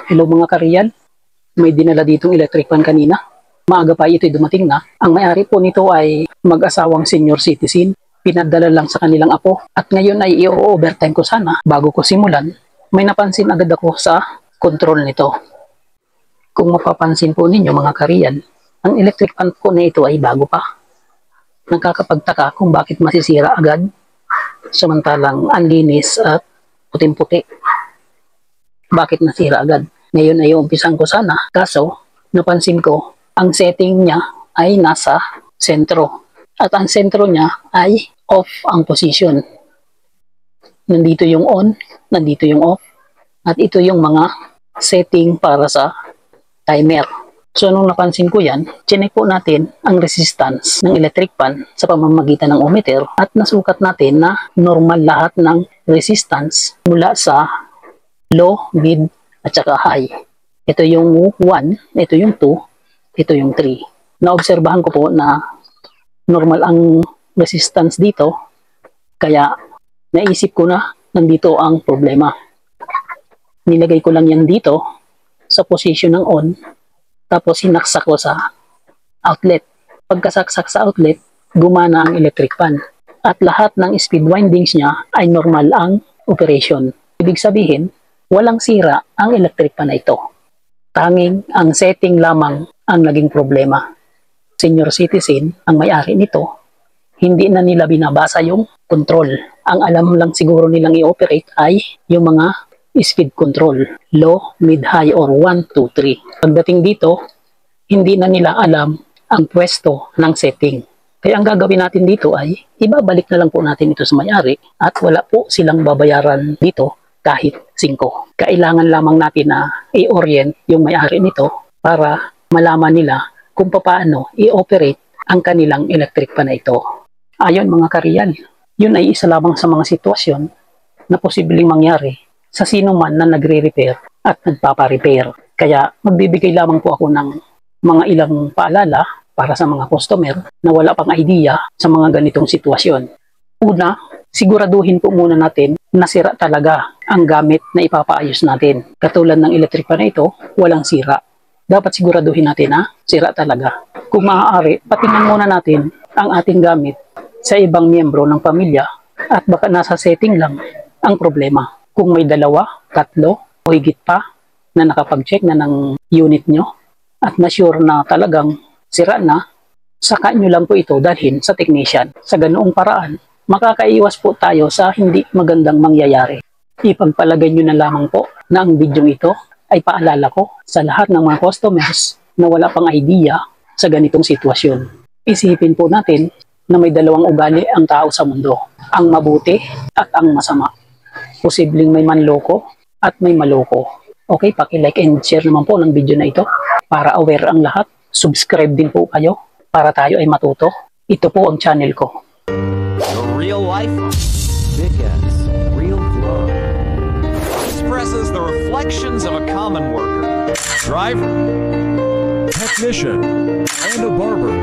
Hello mga kareal, may dinala ditong electric fan kanina. Maaga pa ito'y dumating na. Ang may-ari po nito ay mag-asawang senior citizen. Pinadala lang sa kanilang apo. At ngayon ay i-overtime ko sana. Bago ko simulan, may napansin agad ako sa control nito. Kung mapapansin po ninyo mga kareal, ang electric fan po na ito ay bago pa. Nagkakapagtaka kung bakit masisira agad. Samantalang ang linis at puting-puti. Bakit nasira agad? Ngayon ay umpisan ko sana. Kaso, napansin ko, ang setting niya ay nasa sentro. At ang sentro niya ay off ang position. Nandito yung on, nandito yung off. At ito yung mga setting para sa timer. So, nung napansin ko yan, chinek po natin ang resistance ng electric fan sa pamamagitan ng ohmmeter at nasukat natin na normal lahat ng resistance mula sa low, mid, at saka high. Ito yung 1, ito yung 2, ito yung 3. Naobserbahan ko po na normal ang resistance dito, kaya naisip ko na nandito ang problema. Nilagay ko lang yan dito sa position ng on, tapos sinaksak ko sa outlet. Pagkasaksak sa outlet, gumana ang electric fan. At lahat ng speed windings niya ay normal ang operation. Ibig sabihin, walang sira ang electric fan na ito. Tanging ang setting lamang ang naging problema. Senior citizen, ang may-ari nito, hindi na nila binabasa yung control. Ang alam lang siguro nilang i-operate ay yung mga speed control. Low, mid, high, or 1, 2, 3. Pagdating dito, hindi na nila alam ang pwesto ng setting. Kaya ang gagawin natin dito ay ibabalik na lang po natin ito sa may-ari at wala po silang babayaran dito kahit 5. Kailangan lamang natin na i-orient yung may-ari nito para malaman nila kung paano i-operate ang kanilang electric fan na ito. Ayon mga kareal, yun ay isa lamang sa mga sitwasyon na posibleng mangyari sa sino man na nagre-repair at nagpapa-repair. Kaya magbibigay lamang po ako ng mga ilang paalala para sa mga customer na wala pang idea sa mga ganitong sitwasyon. Una, siguraduhin po muna natin na sira talaga ang gamit na ipapaayos natin. Katulad ng electric fan na ito, walang sira. Dapat siguraduhin natin na sira talaga. Kung maaari, patingnan muna natin ang ating gamit sa ibang miyembro ng pamilya at baka nasa setting lang ang problema. Kung may 2, 3 o higit pa na nakapag-check na ng unit nyo at na-sure na talagang sira na, saka nyo lang po ito dalhin sa technician. Sa ganoong paraan, makakaiwas po tayo sa hindi magandang mangyayari. Ipagpalagay nyo na lamang po na ang video ito ay paalala ko sa lahat ng mga customers na wala pang idea sa ganitong sitwasyon. Isipin po natin na may 2 ugali ang tao sa mundo, ang mabuti at ang masama. Posibleng may manloko at may maloko. Okay, paki-like and share naman po ng video na ito para aware ang lahat. Subscribe din po kayo para tayo ay matuto. Ito po ang channel ko. The real life Vickens Real Flow expresses the reflections of a common worker, driver, technician, and a barber.